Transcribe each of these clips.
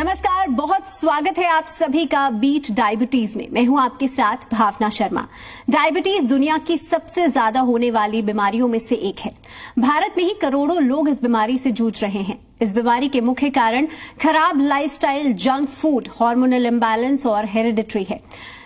नमस्कार, बहुत स्वागत है आप सभी का बीट डायबिटीज में। मैं हूं आपके साथ भावना शर्मा। डायबिटीज दुनिया की सबसे ज्यादा होने वाली बीमारियों में से एक है। भारत में ही करोड़ों लोग इस बीमारी से जूझ रहे हैं। इस बीमारी के मुख्य कारण खराब lifestyle, junk food, hormonal imbalance और हेरिडिटरी है।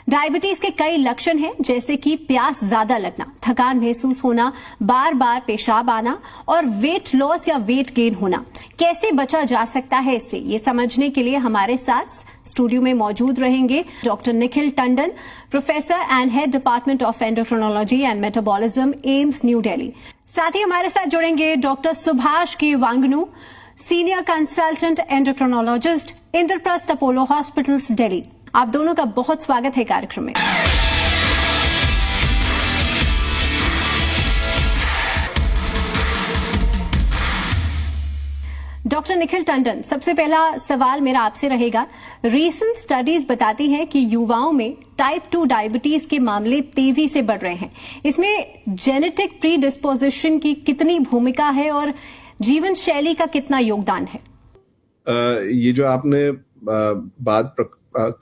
डायबिटीज के कई लक्षण हैं, जैसे कि प्यास ज्यादा लगना, थकान महसूस होना, बार बार पेशाब आना और वेट लॉस या वेट गेन होना। कैसे बचा जा सकता है इससे, ये समझने के लिए हमारे साथ स्टूडियो में मौजूद रहेंगे doctor Nikhil Tandon, professor and head department of endocrinology and metabolism, AIIMS New Delhi. साथ ही हमारे साथ जुड़ेंगे doctor Subhash K Wangnoo, senior consultant endocrinologist, Indraprastha Apollo hospitals, Delhi. आप दोनों का बहुत स्वागत है कार्यक्रम में। डॉक्टर निखिल टंडन, सबसे पहला सवाल मेरा आपसे रहेगा। रीसेंट स्टडीज बताती हैं कि युवाओं में टाइप 2 डायबिटीज के मामले तेजी से बढ़ रहे हैं। इसमें जेनेटिक प्री डिस्पोजिशन की कितनी भूमिका है और जीवन शैली का कितना योगदान है? ये जो आपने बात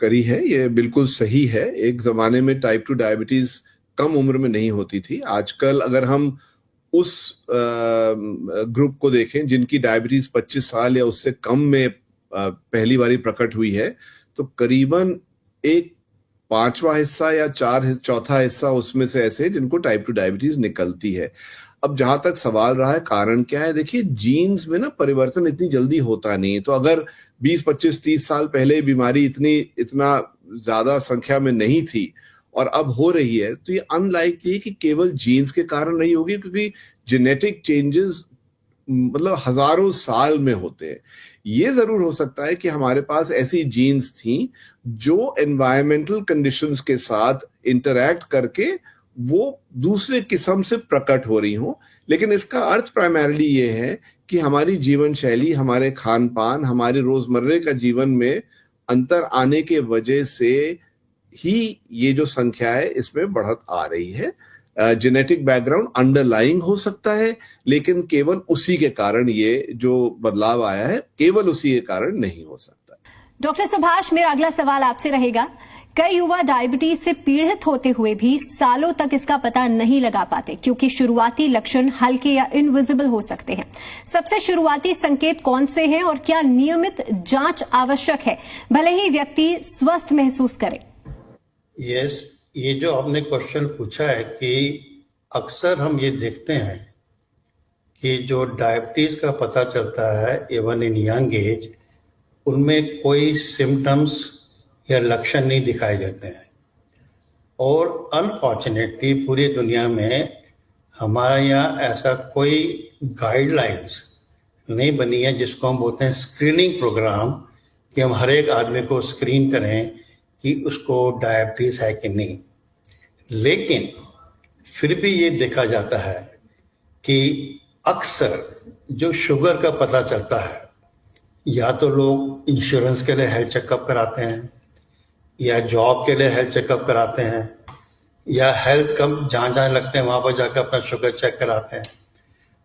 करी है ये बिल्कुल सही है। एक जमाने में टाइप 2 डायबिटीज कम उम्र में नहीं होती थी। आजकल अगर हम उस ग्रुप को देखें जिनकी डायबिटीज 25 साल या उससे कम में पहली बारी प्रकट हुई है, तो करीबन एक पांचवा हिस्सा या चौथा हिस्सा उसमें से ऐसे जिनको टाइप 2 डायबिटीज निकलती है। अब जहां तक सवाल रहा है कारण क्या है, देखिए जीन्स में ना परिवर्तन इतनी जल्दी होता नहीं। तो अगर 20, 25, 30 साल पहले बीमारी इतना ज्यादा संख्या में नहीं थी और अब हो रही है, तो ये अनलाइकली है कि केवल जीन्स के कारण नहीं होगी, क्योंकि जेनेटिक चेंजेस मतलब हजारों साल में होते हैं। ये जरूर हो सकता है कि हमारे पास ऐसी जीन्स थी जो एनवायरमेंटल कंडीशंस के साथ इंटरैक्ट करके वो दूसरे किस्म से प्रकट हो रही हो। लेकिन इसका अर्थ प्राइमरीली ये है कि हमारी जीवन शैली, हमारे खान पान, हमारे रोजमर्रे का जीवन में अंतर आने के वजह से ही ये जो संख्या है इसमें बढ़त आ रही है। जेनेटिक बैकग्राउंड अंडरलाइंग हो सकता है, लेकिन केवल उसी के कारण ये जो बदलाव आया है, केवल उसी के कारण नहीं हो सकता। डॉक्टर सुभाष, मेरा अगला सवाल आपसे रहेगा। कई युवा डायबिटीज से पीड़ित होते हुए भी सालों तक इसका पता नहीं लगा पाते, क्योंकि शुरुआती लक्षण हल्के या इनविजिबल हो सकते हैं। सबसे शुरुआती संकेत कौन से हैं और क्या नियमित जांच आवश्यक है, भले ही व्यक्ति स्वस्थ महसूस करे? यस, ये जो आपने क्वेश्चन पूछा है कि अक्सर हम ये देखते हैं कि जो डायबिटीज का पता चलता है इवन इन यंग एज, उनमें कोई सिम्टम्स या लक्षण नहीं दिखाए देते हैं। और अनफॉर्चुनेटली पूरी दुनिया में हमारे यहाँ ऐसा कोई गाइडलाइंस नहीं बनी है जिसको हम बोलते हैं स्क्रीनिंग प्रोग्राम, कि हम हर एक आदमी को स्क्रीन करें कि उसको डायबिटीज है कि नहीं। लेकिन फिर भी ये देखा जाता है कि अक्सर जो शुगर का पता चलता है, या तो लोग इंश्योरेंस के लिए हेल्थ चेकअप कराते हैं, या जॉब के लिए हेल्थ चेकअप कराते हैं, या हेल्थ कम जहाँ लगते हैं वहाँ पर जाकर अपना शुगर चेक कराते हैं।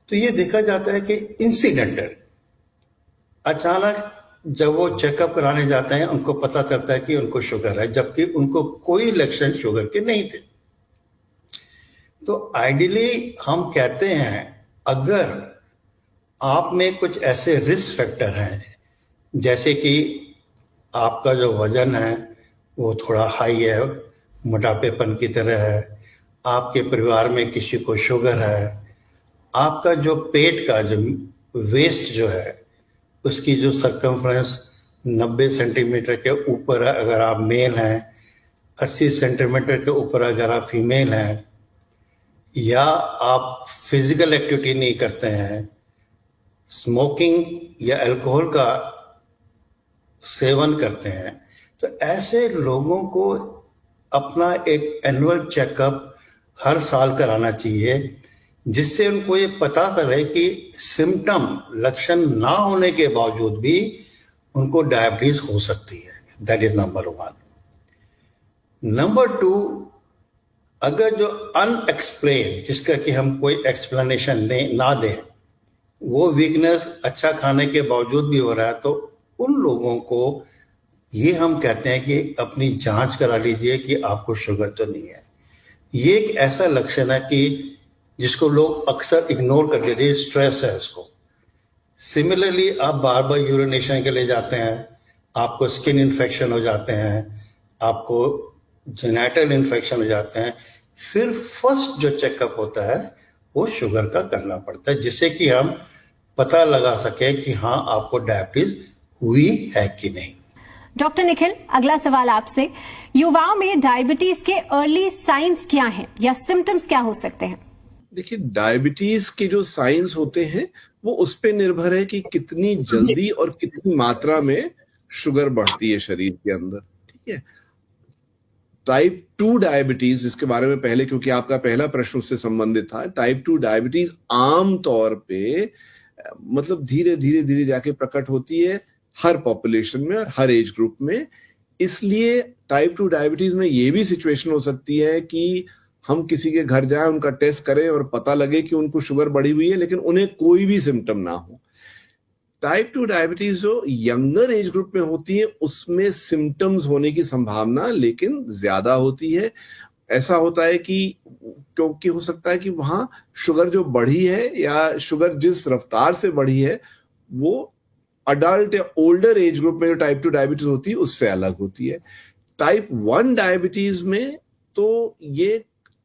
तो ये देखा जाता है कि इंसिडेंटल अचानक जब वो चेकअप कराने जाते हैं उनको पता चलता है कि उनको शुगर है, जबकि उनको कोई लक्षण शुगर के नहीं थे। तो आइडियली हम कहते हैं अगर आप में कुछ ऐसे रिस्क फैक्टर हैं, जैसे कि आपका जो वजन है वो थोड़ा हाई है, मोटापेपन की तरह है, आपके परिवार में किसी को शुगर है, आपका जो पेट का जो वेस्ट जो है उसकी जो सर्कमफ्रेंस 90 सेंटीमीटर के ऊपर है अगर आप मेल हैं, 80 सेंटीमीटर के ऊपर अगर आप फीमेल हैं, या आप फिजिकल एक्टिविटी नहीं करते हैं, स्मोकिंग या अल्कोहल का सेवन करते हैं, तो ऐसे लोगों को अपना एक एनुअल चेकअप हर साल कराना चाहिए, जिससे उनको ये पता चले कि सिम्टम लक्षण ना होने के बावजूद भी उनको डायबिटीज हो सकती है। That is number 1। नंबर 2, अगर जो अनएक्सप्लेन, जिसका कि हम कोई एक्सप्लेनेशन ना दें, वो वीकनेस अच्छा खाने के बावजूद भी हो रहा है, तो उन लोगों को ये हम कहते हैं कि अपनी जांच करा लीजिए कि आपको शुगर तो नहीं है। ये एक ऐसा लक्षण है कि जिसको लोग अक्सर इग्नोर कर देते हैं, स्ट्रेस है उसको। सिमिलरली आप बार बार यूरिनेशन के लिए जाते हैं, आपको स्किन इन्फेक्शन हो जाते हैं, आपको जेनेटल इन्फेक्शन हो जाते हैं, फिर फर्स्ट जो चेकअप होता है वो शुगर का करना पड़ता है, जिससे कि हम पता लगा सके कि हाँ आपको डायबिटीज हुई है कि नहीं। डॉक्टर निखिल, अगला सवाल आपसे, युवाओं में डायबिटीज के अर्ली साइंस क्या हैं या सिम्टम्स क्या हो सकते हैं? देखिए, डायबिटीज के जो साइंस होते हैं वो उस पे निर्भर है कि कितनी जल्दी और कितनी मात्रा में शुगर बढ़ती है शरीर के अंदर। ठीक है, टाइप 2 डायबिटीज, जिसके बारे में पहले, क्योंकि आपका पहला प्रश्न उससे संबंधित था, टाइप 2 डायबिटीज आम तौर पे मतलब धीरे धीरे धीरे जाके प्रकट होती है हर पॉपुलेशन में और हर एज ग्रुप में। इसलिए टाइप 2 डायबिटीज में ये भी सिचुएशन हो सकती है कि हम किसी के घर जाएं, उनका टेस्ट करें और पता लगे कि उनको शुगर बढ़ी हुई है, लेकिन उन्हें कोई भी सिम्टम ना हो। टाइप 2 डायबिटीज जो यंगर एज ग्रुप में होती है उसमें सिम्टम्स होने की संभावना लेकिन ज्यादा होती है। ऐसा होता है कि क्योंकि हो सकता है कि वहां शुगर जो बढ़ी है या शुगर जिस रफ्तार से बढ़ी है वो अडल्ट या ओल्डर एज ग्रुप में जो टाइप 2 डायबिटीज होती है उससे अलग होती है। टाइप 1 डायबिटीज में तो ये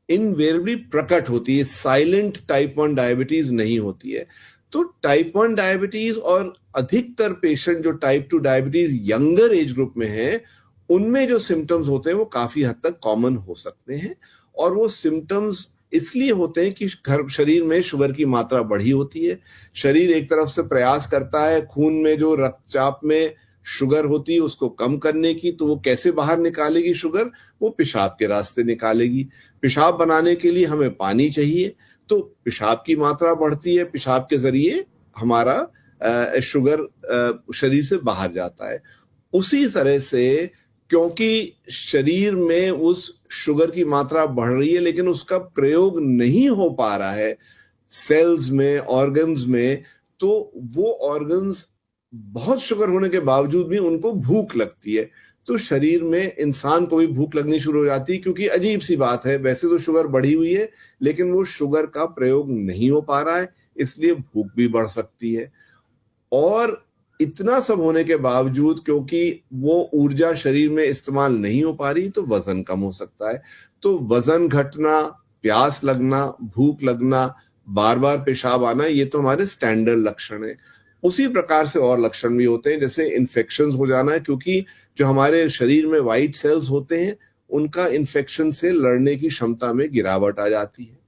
इनवेरिएबली प्रकट होती है, साइलेंट टाइप 1 डायबिटीज नहीं होती है। तो टाइप 1 डायबिटीज और अधिकतर पेशेंट जो type 2 diabetes younger age group में है उनमें जो सिम्टम्स होते हैं वो काफी हद तक कॉमन हो सकते हैं। और वो सिम्टम्स इसलिए होते हैं कि शरीर में शुगर की मात्रा बढ़ी होती है। शरीर एक तरफ से प्रयास करता है खून में जो रक्तचाप में शुगर होती है उसको कम करने की, तो वो कैसे बाहर निकालेगी शुगर? वो पेशाब के रास्ते निकालेगी। पेशाब बनाने के लिए हमें पानी चाहिए, तो पेशाब की मात्रा बढ़ती है, पेशाब के जरिए हमारा शुगर शरीर से बाहर जाता है। उसी तरह से क्योंकि शरीर में उस शुगर की मात्रा बढ़ रही है लेकिन उसका प्रयोग नहीं हो पा रहा है सेल्स में, ऑर्गन्स में, तो वो ऑर्गन्स बहुत शुगर होने के बावजूद भी उनको भूख लगती है। तो शरीर में इंसान को भी भूख लगनी शुरू हो जाती है, क्योंकि अजीब सी बात है, वैसे तो शुगर बढ़ी हुई है लेकिन वो शुगर का प्रयोग नहीं हो पा रहा है, इसलिए भूख भी बढ़ सकती है। और इतना सब होने के बावजूद क्योंकि वो ऊर्जा शरीर में इस्तेमाल नहीं हो पा रही तो वजन कम हो सकता है। तो वजन घटना, प्यास लगना, भूख लगना, बार बार पेशाब आना, ये तो हमारे स्टैंडर्ड लक्षण है। उसी प्रकार से और लक्षण भी होते हैं, जैसे इन्फेक्शंस हो जाना है, क्योंकि जो हमारे शरीर में व्हाइट सेल्स होते हैं उनका इन्फेक्शन से लड़ने की क्षमता में गिरावट आ जाती है।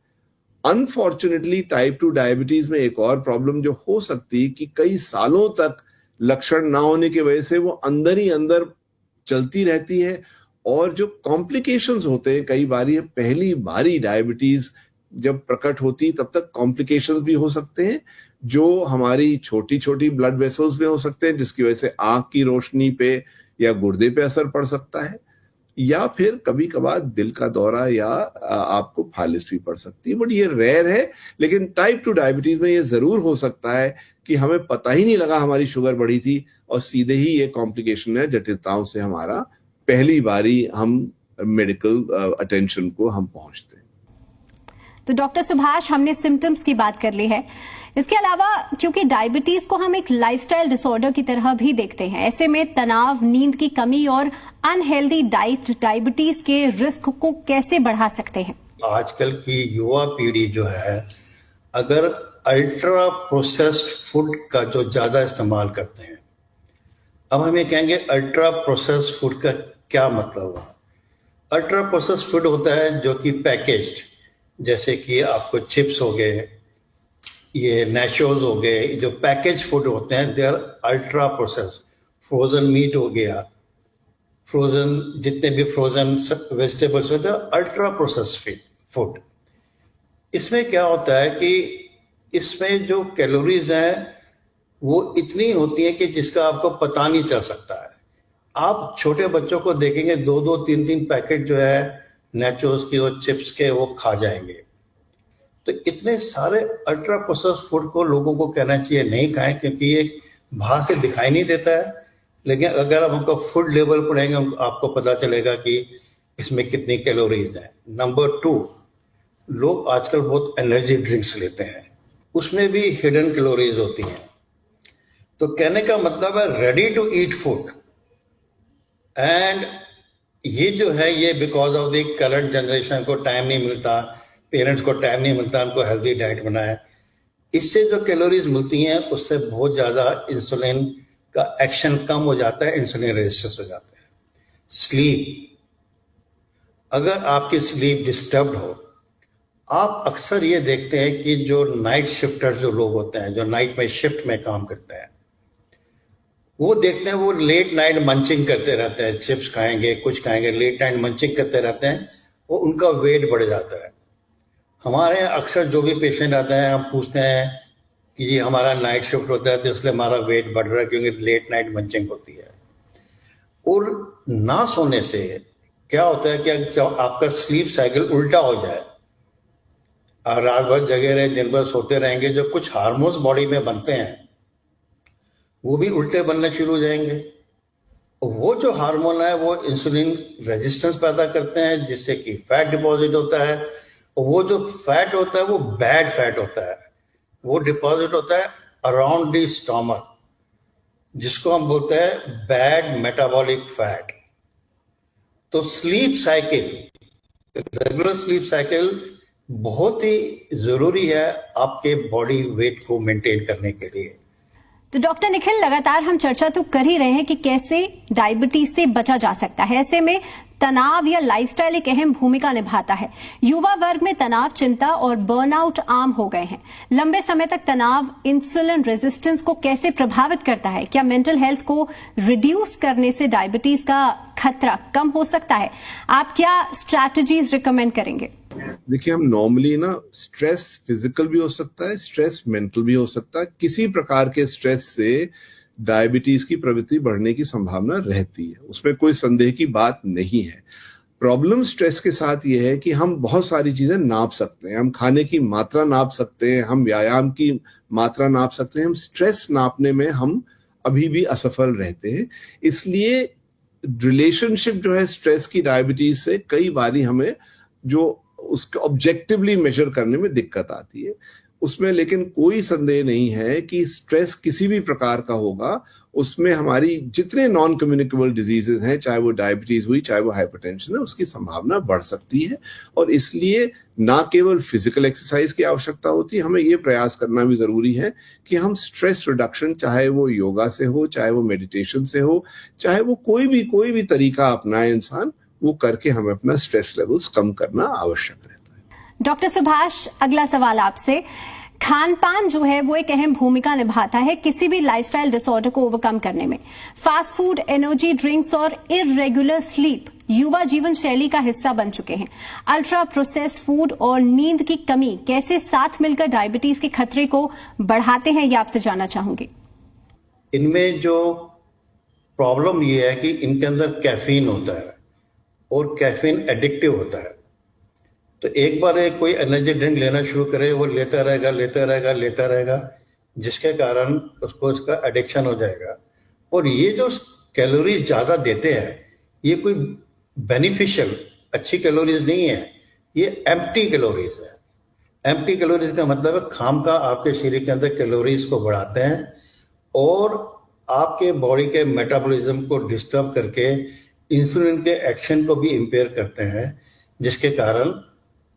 अनफॉर्चुनेटली टाइप 2 डायबिटीज में एक और प्रॉब्लम जो हो सकती है कि कई सालों तक लक्षण ना होने की वजह से वो अंदर ही अंदर चलती रहती है, और जो कॉम्प्लिकेशंस होते हैं, कई बार ये पहली बारी डायबिटीज जब प्रकट होती तब तक कॉम्प्लिकेशंस भी हो सकते हैं, जो हमारी छोटी छोटी ब्लड वेसल्स में हो सकते हैं, जिसकी वजह से आंख की रोशनी पे या गुर्दे पे असर पड़ सकता है, या फिर कभी कभार दिल का दौरा या आपको फालिस भी पड़ सकती है। बट ये रेयर है, लेकिन टाइप 2 डायबिटीज में ये जरूर हो सकता है कि हमें पता ही नहीं लगा हमारी शुगर बढ़ी थी और सीधे ही ये कॉम्प्लिकेशन है, जटिलताओं से हमारा पहली बारी हम मेडिकल अटेंशन को हम पहुंचते हैं। तो डॉक्टर सुभाष, हमने सिम्टम्स की बात कर ली है। इसके अलावा क्योंकि डायबिटीज को हम एक लाइफस्टाइल डिसऑर्डर की तरह भी देखते हैं, ऐसे में तनाव, नींद की कमी और अनहेल्दी डाइट डायबिटीज के रिस्क को कैसे बढ़ा सकते हैं? आजकल की युवा पीढ़ी जो है, अगर अल्ट्रा प्रोसेस्ड फूड का जो ज्यादा इस्तेमाल करते हैं, अब हम ये कहेंगे अल्ट्रा प्रोसेस्ड फूड का क्या मतलब हुआ? अल्ट्रा प्रोसेस्ड फूड होता है जो कि पैकेज्ड, जैसे कि आपको चिप्स हो गए, ये नेचोस हो गए, जो पैकेज फूड होते हैं they are ultra processed. Frozen meat हो गया, फ्रोजन जितने भी फ्रोजन वेजिटेबल्स होते हैं, अल्ट्रा प्रोसेस्ड फूड। इसमें क्या होता है कि इसमें जो कैलोरीज हैं वो इतनी होती है कि जिसका आपको पता नहीं चल सकता है। आप छोटे बच्चों को देखेंगे 2-2, 3-3 पैकेट जो है नेचोस की और चिप्स के वो खा जाएंगे। तो इतने सारे अल्ट्रा प्रोसेस्ड फूड को लोगों को कहना चाहिए नहीं खाएं, क्योंकि ये बाहर से दिखाई नहीं देता है लेकिन अगर आप उनका फूड लेवल पढ़ेंगे आपको पता चलेगा कि इसमें कितनी कैलोरीज है। नंबर 2, लोग आजकल बहुत एनर्जी ड्रिंक्स लेते हैं, उसमें भी हिडन कैलोरीज होती हैं। तो कहने का मतलब है ready to eat food, and ये जो है ये because of the current generation को टाइम नहीं मिलता, पेरेंट्स को टाइम नहीं मिलता उनको हेल्दी डाइट बनाए, इससे जो कैलोरीज मिलती हैं उससे बहुत ज़्यादा इंसुलिन का एक्शन कम हो जाता है, इंसुलिन रेजिस्टेंस हो जाता है। स्लीप, अगर आपकी स्लीप डिस्टर्ब्ड हो, आप अक्सर ये देखते हैं कि जो नाइट शिफ्टर्स जो लोग होते हैं, जो नाइट में शिफ्ट में काम करते हैं, वो देखते हैं वो लेट नाइट मंचिंग करते रहते हैं, चिप्स खाएंगे, कुछ खाएंगे, लेट नाइट मंचिंग करते रहते हैं, वो उनका वेट बढ़ जाता है। हमारे यहाँ अक्सर जो भी पेशेंट आते हैं हम पूछते हैं कि जी हमारा नाइट शिफ्ट होता है तो इसलिए हमारा वेट बढ़ रहा है क्योंकि लेट नाइट मंचिंग होती है। और ना सोने से क्या होता है कि जब आपका स्लीप साइकिल उल्टा हो जाए, रात भर जगे रहे, दिन भर सोते रहेंगे, जो कुछ हार्मोन्स बॉडी में बनते हैं वो भी उल्टे बनने शुरू हो जाएंगे। वो जो हार्मोन है वो इंसुलिन रेजिस्टेंस पैदा करते हैं, जिससे कि फैट डिपॉजिट होता है, और वो जो फैट होता है वो बैड फैट होता है, वो डिपॉजिट होता है अराउंड द स्टमक, जिसको हम बोलते हैं बैड मेटाबॉलिक फैट। तो sleep cycle, regular sleep cycle बहुत ही जरूरी है आपके बॉडी वेट को मेंटेन करने के लिए। तो डॉक्टर निखिल, लगातार हम चर्चा तो कर ही रहे हैं कि कैसे डायबिटीज से बचा जा सकता है। ऐसे में तनाव या लाइफस्टाइल एक अहम भूमिका निभाता है। युवा वर्ग में तनाव, चिंता और बर्नआउट आम हो गए हैं। लंबे समय तक तनाव इंसुलिन रेजिस्टेंस को कैसे प्रभावित करता है? क्या मेंटल हेल्थ को रिड्यूस करने से डायबिटीज का खतरा कम हो सकता है? आप क्या स्ट्रैटेजीज रिकमेंड करेंगे? देखिए, हम नॉर्मली ना स्ट्रेस फिजिकल भी हो सकता है, स्ट्रेस मेंटल भी हो सकता है। किसी प्रकार के स्ट्रेस से डायबिटीज की प्रवृत्ति बढ़ने की संभावना रहती है, उसमें कोई संदेह की बात नहीं है। प्रॉब्लम स्ट्रेस के साथ ये है कि हम बहुत सारी चीजें नाप सकते हैं, हम खाने की मात्रा नाप सकते हैं, हम व्यायाम की मात्रा नाप सकते हैं, हम स्ट्रेस नापने में हम अभी भी असफल रहते हैं। इसलिए रिलेशनशिप जो है स्ट्रेस की डायबिटीज से कई बारी हमें जो उसको ऑब्जेक्टिवली मेजर करने में दिक्कत आती है उसमें। लेकिन कोई संदेह नहीं है कि स्ट्रेस किसी भी प्रकार का होगा, उसमें हमारी जितने नॉन कम्युनिकेबल डिजीजेस हैं, चाहे वो डायबिटीज हुई, चाहे वो हाइपरटेंशन है, उसकी संभावना बढ़ सकती है। और इसलिए ना केवल फिजिकल एक्सरसाइज की आवश्यकता होती है, हमें ये प्रयास करना भी जरूरी है कि हम स्ट्रेस रिडक्शन, चाहे वो योगा से हो, चाहे वो मेडिटेशन से हो, चाहे वो कोई भी तरीका अपनाए इंसान, वो करके हमें अपना स्ट्रेस लेवल्स कम करना आवश्यक रहता है। डॉक्टर सुभाष, अगला सवाल आपसे। खान पान जो है वो एक अहम भूमिका निभाता है किसी भी लाइफस्टाइल डिसऑर्डर को ओवरकम करने में। फास्ट फूड, एनर्जी ड्रिंक्स और इररेगुलर स्लीप युवा जीवन शैली का हिस्सा बन चुके हैं। अल्ट्रा प्रोसेस्ड फूड और नींद की कमी कैसे साथ मिलकर डायबिटीज के खतरे को बढ़ाते हैं, ये आपसे जानना चाहूंगी। इनमें जो प्रॉब्लम ये है कि इनके अंदर कैफीन होता है और कैफीन एडिक्टिव होता है। तो एक बार कोई एनर्जी ड्रिंक लेना शुरू करे, वो लेता रहेगा, जिसके कारण उसको इसका एडिक्शन हो जाएगा। और ये जो कैलोरीज ज़्यादा देते हैं, ये कोई बेनिफिशियल अच्छी कैलोरीज नहीं है, ये एम्प्टी कैलोरीज है। एम्प्टी कैलोरीज का मतलब है खामखा आपके शरीर के अंदर कैलोरीज को बढ़ाते हैं और आपके बॉडी के मेटाबॉलिज्म को डिस्टर्ब करके इंसुलिन के एक्शन को भी इम्पेयर करते हैं, जिसके कारण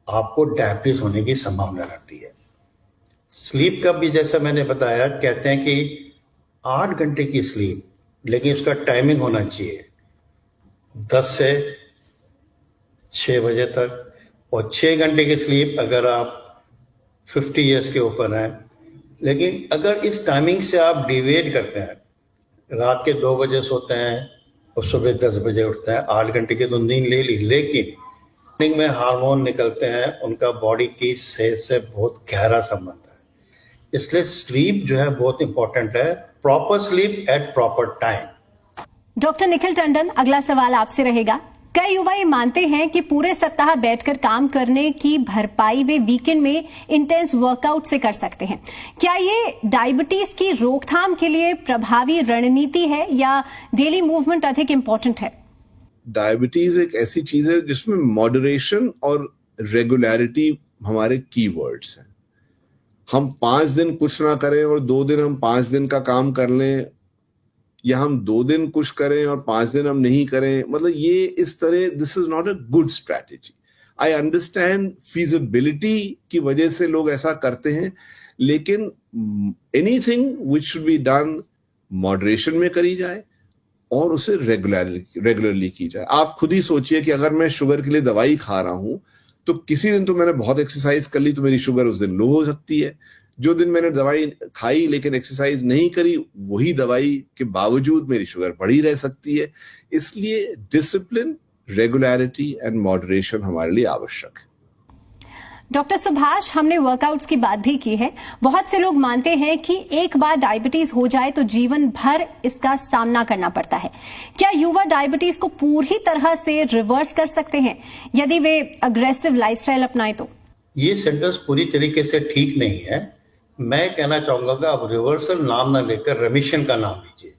आपको डायबिटीज होने की संभावना रहती है। स्लीप का भी जैसा मैंने बताया, कहते हैं कि 8 घंटे की स्लीप, लेकिन उसका टाइमिंग होना चाहिए 10 से 6 बजे तक। और 6 घंटे की स्लीप अगर आप 50 ईयर्स के ऊपर हैं। लेकिन अगर इस टाइमिंग से आप डिविएट करते हैं, रात के 2 बजे सोते हैं और सुबह 10 बजे उठते हैं, 8 घंटे की तो नींद ले ली, लेकिन मॉर्निंग में हार्मोन निकलते हैं, उनका बॉडी की सेहत से बहुत गहरा संबंध है। इसलिए स्लीप जो है बहुत इंपॉर्टेंट है, proper sleep at proper time. Doctor Nikhil Tandon, अगला सवाल आपसे रहेगा। कई युवा ये मानते हैं कि पूरे सप्ताह बैठकर काम करने की भरपाई वे वीकेंड में इंटेंस वर्कआउट से कर सकते हैं। क्या ये डायबिटीज की रोकथाम के लिए प्रभावी रणनीति है या डेली मूवमेंट अधिक इंपॉर्टेंट है? डायबिटीज एक ऐसी चीज है जिसमें मॉडरेशन और रेगुलरिटी हमारे कीवर्ड्स हैं। हम 5 दिन कुछ ना करें और 2 दिन हम 5 दिन का काम कर लें, या हम 2 दिन कुछ करें और 5 दिन हम नहीं करें, मतलब ये इस तरह, this is not a good strategy. I understand feasibility की वजह से लोग ऐसा करते हैं, लेकिन anything which should be done moderation में करी जाए और उसे रेगुलरली की जाए। आप खुद ही सोचिए कि अगर मैं शुगर के लिए दवाई खा रहा हूं तो किसी दिन तो मैंने बहुत एक्सरसाइज कर ली तो मेरी शुगर उस दिन लो हो सकती है। जो दिन मैंने दवाई खाई लेकिन एक्सरसाइज नहीं करी, वही दवाई के बावजूद मेरी शुगर बढ़ी रह सकती है। इसलिए डिसिप्लिन, रेगुलरिटी एंड मॉडरेशन हमारे लिए आवश्यक है। डॉक्टर सुभाष, हमने वर्कआउट्स की बात भी की है। बहुत से लोग मानते हैं कि एक बार डायबिटीज हो जाए तो जीवन भर इसका सामना करना पड़ता है। क्या युवा डायबिटीज को पूरी तरह से रिवर्स कर सकते हैं यदि वे अग्रेसिव लाइफस्टाइल अपनाएं तो? ये सेंटेंस पूरी तरीके से ठीक नहीं है। मैं कहना चाहूंगा कि आप रिवर्सल नाम ना लेकर रेमिशन का नाम लीजिए।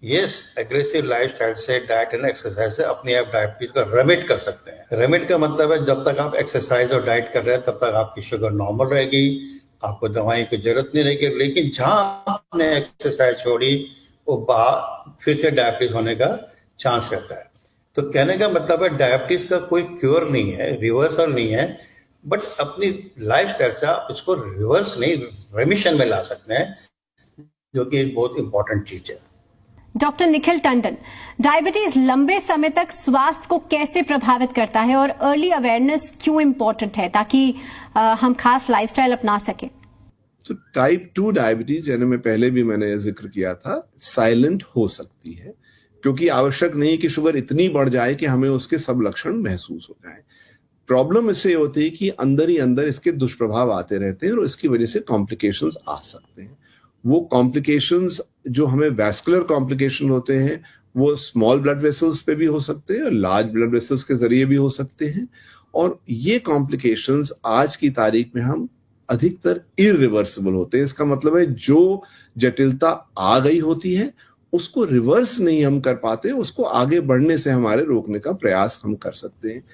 यस, एग्रेसिव लाइफस्टाइल से, डाइट एंड एक्सरसाइज से अपने आप डायबिटीज का रेमिट कर सकते हैं। रेमिट का मतलब है जब तक आप एक्सरसाइज और डाइट कर रहे हैं तब तक आपकी शुगर नॉर्मल रहेगी, आपको दवाई की जरूरत नहीं रहेगी। लेकिन जहां आपने एक्सरसाइज छोड़ी वो फिर से डायबिटीज होने का चांस रहता है। तो कहने का मतलब है डायबिटीज का कोई क्योर नहीं है, रिवर्सल नहीं है, बट अपनी लाइफस्टाइल से आप इसको रिवर्स नहीं, रेमिशन में ला सकते हैं, जो कि एक बहुत इंपॉर्टेंट चीज है। डॉक्टर निखिल टंडन, डायबिटीज लंबे समय तक स्वास्थ्य को कैसे प्रभावित करता है और अर्ली अवेयरनेस क्यों इंपॉर्टेंट है ताकि हम खास लाइफस्टाइल अपना सकें? तो टाइप 2 डायबिटीज, यानी मैंने जिक्र किया था, साइलेंट हो सकती है, क्योंकि आवश्यक नहीं कि शुगर इतनी बढ़ जाए कि हमें उसके सब लक्षण महसूस हो जाए। प्रॉब्लम इससे होती है कि अंदर ही अंदर इसके दुष्प्रभाव आते रहते हैं और इसकी वजह से कॉम्प्लिकेशंस आ सकते हैं। वो कॉम्प्लिकेशंस जो हमें वैस्कुलर कॉम्प्लिकेशन होते हैं वो स्मॉल ब्लड वेसल्स पे भी हो सकते हैं और लार्ज ब्लड वेसल्स के जरिए भी हो सकते हैं। और ये कॉम्प्लिकेशंस आज की तारीख में हम अधिकतर इरिवर्सिबल होते हैं। इसका मतलब है जो जटिलता आ गई होती है उसको रिवर्स नहीं हम कर पाते, उसको आगे बढ़ने से हमारे रोकने का प्रयास हम कर सकते हैं।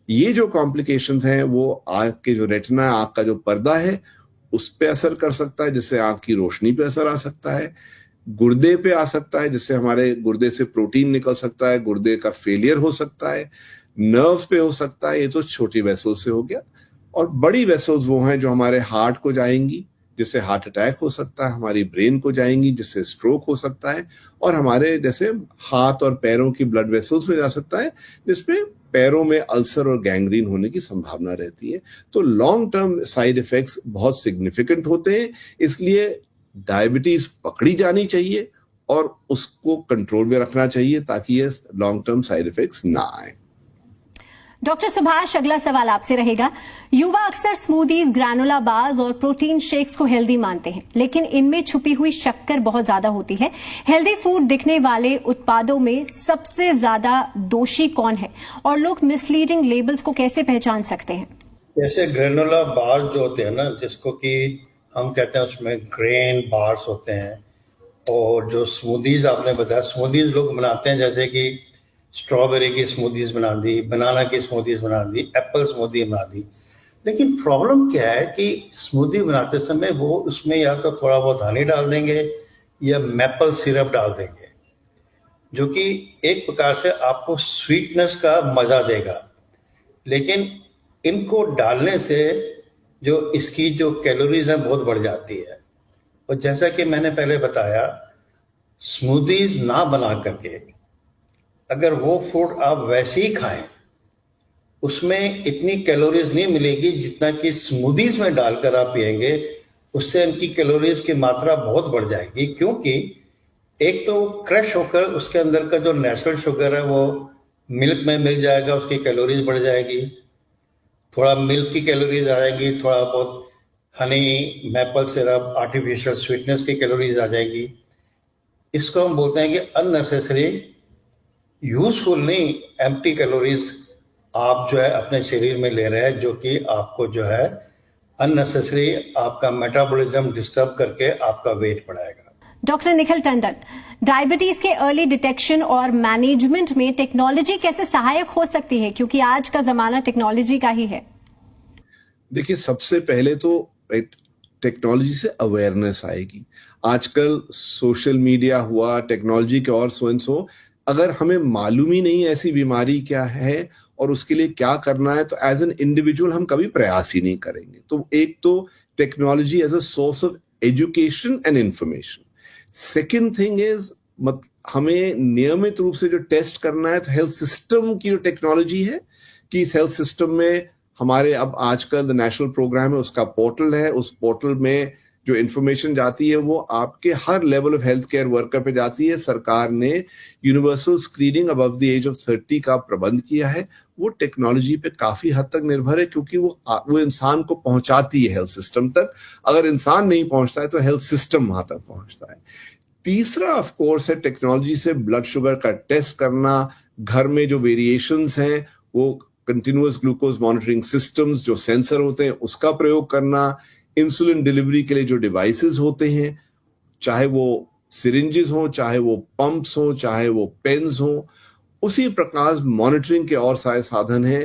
ये जो कॉम्प्लिकेशंस हैं वो आंख के जो रेटिना, आंख का जो पर्दा है, उस पे असर कर सकता है, जिससे आंख की रोशनी पे असर आ सकता है। गुर्दे पे आ सकता है, जिससे हमारे गुर्दे से प्रोटीन निकल सकता है, गुर्दे का फेलियर हो सकता है। नर्व पे हो सकता है, ये तो छोटी वेसल्स से हो गया। और बड़ी वेसल्स वो हैं जो हमारे हार्ट को जाएंगी, जिससे हार्ट अटैक हो सकता है, हमारी ब्रेन को जाएंगी जिससे स्ट्रोक हो सकता है, और हमारे जैसे हाथ और पैरों की ब्लड वेसल्स में जा सकता है जिसमें पैरों में अल्सर और गैंग्रीन होने की संभावना रहती है। तो लॉन्ग टर्म साइड इफेक्ट्स बहुत सिग्निफिकेंट होते हैं। इसलिए डायबिटीज पकड़ी जानी चाहिए और उसको कंट्रोल में रखना चाहिए ताकि ये लॉन्ग टर्म साइड इफेक्ट्स ना आए। डॉक्टर सुभाष, अगला सवाल आपसे रहेगा। युवा अक्सर स्मूदीज, ग्रैनोला बार्स और प्रोटीन शेक्स को हेल्दी मानते हैं, लेकिन इनमें छुपी हुई शक्कर बहुत ज्यादा होती है। हेल्दी फूड दिखने वाले उत्पादों में सबसे ज्यादा दोषी कौन है और लोग मिसलीडिंग लेबल्स को कैसे पहचान सकते हैं? जैसे ग्रेनोला बार जो होते हैं ना, जिसको कि हम कहते हैं, उसमें ग्रेन बार्स होते हैं। और जो स्मूदीज आपने बताया, स्मूदीज लोग बनाते हैं, जैसे कि स्ट्रॉबेरी की स्मूदीज बना दी, बनाना की स्मूदीज बना दी, एप्पल स्मूदी बना दी। लेकिन प्रॉब्लम क्या है कि स्मूदी बनाते समय वो उसमें या तो थोड़ा बहुत हनी डाल देंगे या मैपल सिरप डाल देंगे, जो कि एक प्रकार से आपको स्वीटनेस का मजा देगा। लेकिन इनको डालने से जो इसकी जो कैलोरीज है बहुत बढ़ जाती है। और जैसा कि मैंने पहले बताया, स्मूदीज ना बना करके अगर वो फूड आप वैसे ही खाएं, उसमें इतनी कैलोरीज नहीं मिलेगी जितना कि स्मूदीज में डालकर आप पिएंगे। उससे इनकी कैलोरीज की मात्रा बहुत बढ़ जाएगी, क्योंकि एक तो क्रश होकर उसके अंदर का जो नेचुरल शुगर है वो मिल्क में मिल जाएगा, उसकी कैलोरीज बढ़ जाएगी। थोड़ा मिल्क की कैलोरीज आ जाएगी, थोड़ा बहुत Honey, maple syrup, artificial sweetness की कैलोरीज आ जाएगी। इसको हम बोलते हैं कि अननेसेसरी यूजफुल नहीं, एम्प्टी कैलोरीज आप जो है अपने शरीर में ले रहे हैं, जो कि आपको जो है अननेसेसरी आपका मेटाबॉलिज्म डिस्टर्ब करके आपका वेट बढ़ाएगा। डॉक्टर निखिल टंडन, डायबिटीज के अर्ली डिटेक्शन और मैनेजमेंट में टेक्नोलॉजी कैसे सहायक हो सकती है, क्योंकि आज का जमाना टेक्नोलॉजी का ही है? देखिए, सबसे पहले तो टेक्नोलॉजी से अवेयरनेस आएगी। आजकल सोशल मीडिया हुआ, टेक्नोलॉजी के और सो अगर हमें मालूम ही नहीं ऐसी बीमारी क्या है और उसके लिए क्या करना है, तो एज एन इंडिविजुअल हम कभी प्रयास ही नहीं करेंगे। तो एक तो technology as a source of education and information. Second thing is हमें नियमित रूप से जो टेस्ट करना है, तो हेल्थ सिस्टम की जो टेक्नोलॉजी है कि इस हेल्थ सिस्टम में हमारे अब आजकल द नेशनल प्रोग्राम है, उसका पोर्टल है, उस पोर्टल में जो इंफॉर्मेशन जाती है वो आपके हर level of health care worker पे जाती है। सरकार ने universal screening above the age of 30 का प्रबंध किया है। वो टेक्नोलॉजी पे काफी हद तक निर्भर है, क्योंकि वो इंसान को पहुंचाती है हेल्थ सिस्टम तक। अगर इंसान नहीं पहुंचता है तो हेल्थ सिस्टम वहां तक पहुंचता है। तीसरा ऑफ कोर्स है टेक्नोलॉजी से ब्लड शुगर का टेस्ट करना, घर में जो वेरिएशंस हैं वो कंटिन्यूअस ग्लूकोज मॉनिटरिंग सिस्टम्स जो सेंसर होते हैं उसका प्रयोग करना, इंसुलिन डिलीवरी के लिए जो डिवाइसेस होते हैं, चाहे वो सिरिंजेस हो, चाहे वो पंप्स हो, चाहे वो पेन्स हो, उसी प्रकार मॉनिटरिंग के और सारे साधन हैं।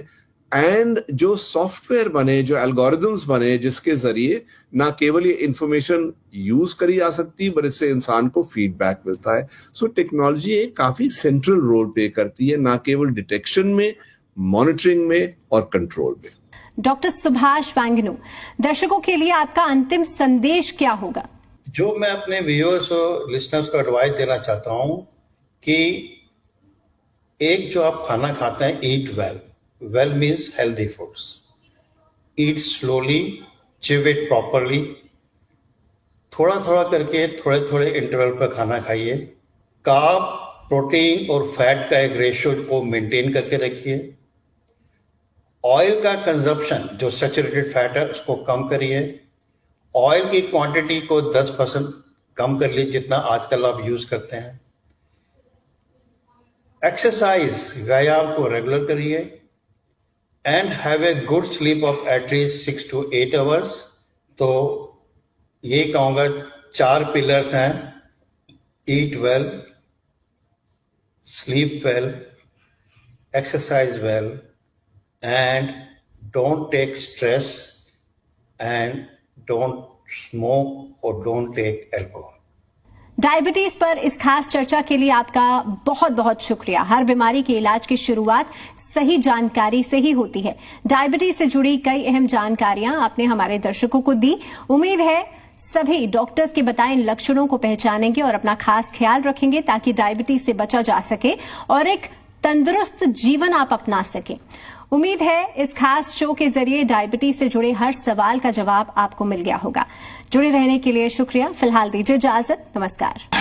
एंड जो सॉफ्टवेयर बने, जो एल्गोरिथम्स बने, जिसके जरिए ना केवल ये इंफॉर्मेशन यूज करी जा सकती बल्कि इससे इंसान को फीडबैक मिलता है। सो टेक्नोलॉजी एक काफी सेंट्रल रोल प्ले करती है, ना केवल डिटेक्शन में, मॉनिटरिंग में और कंट्रोल में। डॉक्टर सुभाष वांगनू, दर्शकों के लिए आपका अंतिम संदेश क्या होगा? जो मैं अपने व्यूअर्स और लिसनर्स को एडवाइस देना चाहता हूं कि एक जो आप खाना खाते हैं, eat well. Well means healthy foods. Eat slowly, chew it properly. थोड़ा थोड़ा करके थोड़े थोड़े इंटरवल पर खाना खाइए। कार्ब, प्रोटीन और फैट का एक रेशियो को मेंटेन करके रखिए। ऑयल का कंजप्शन, जो सैचुरेटेड फैट है, उसको कम करिए। ऑयल की क्वांटिटी को 10% कम कर लीजिए, जितना आजकल आप यूज करते हैं। एक्सरसाइज, व्यायाम को रेगुलर करिए। And have a good sleep of at least 6 to 8 hours। तो ये कहूंगा 4 पिलर्स हैं: eat well, sleep well, exercise well, and don't take stress, and don't smoke or don't take alcohol. Diabetes पर इस खास चर्चा के लिए आपका बहुत बहुत शुक्रिया। हर बीमारी के इलाज की शुरुआत सही जानकारी से ही होती है। डायबिटीज से जुड़ी कई अहम जानकारियां आपने हमारे दर्शकों को दी। उम्मीद है सभी डॉक्टर्स के बताए इन लक्षणों को पहचानेंगे और अपना खास ख्याल रखेंगे, ताकि डायबिटीज से बचा जा सके और एक तंदुरुस्त जीवन आप अपना सके। उम्मीद है इस खास शो के जरिए डायबिटीज से जुड़े हर सवाल का जवाब आपको मिल गया होगा। जुड़े रहने के लिए शुक्रिया। फिलहाल दीजिए इजाजत। नमस्कार।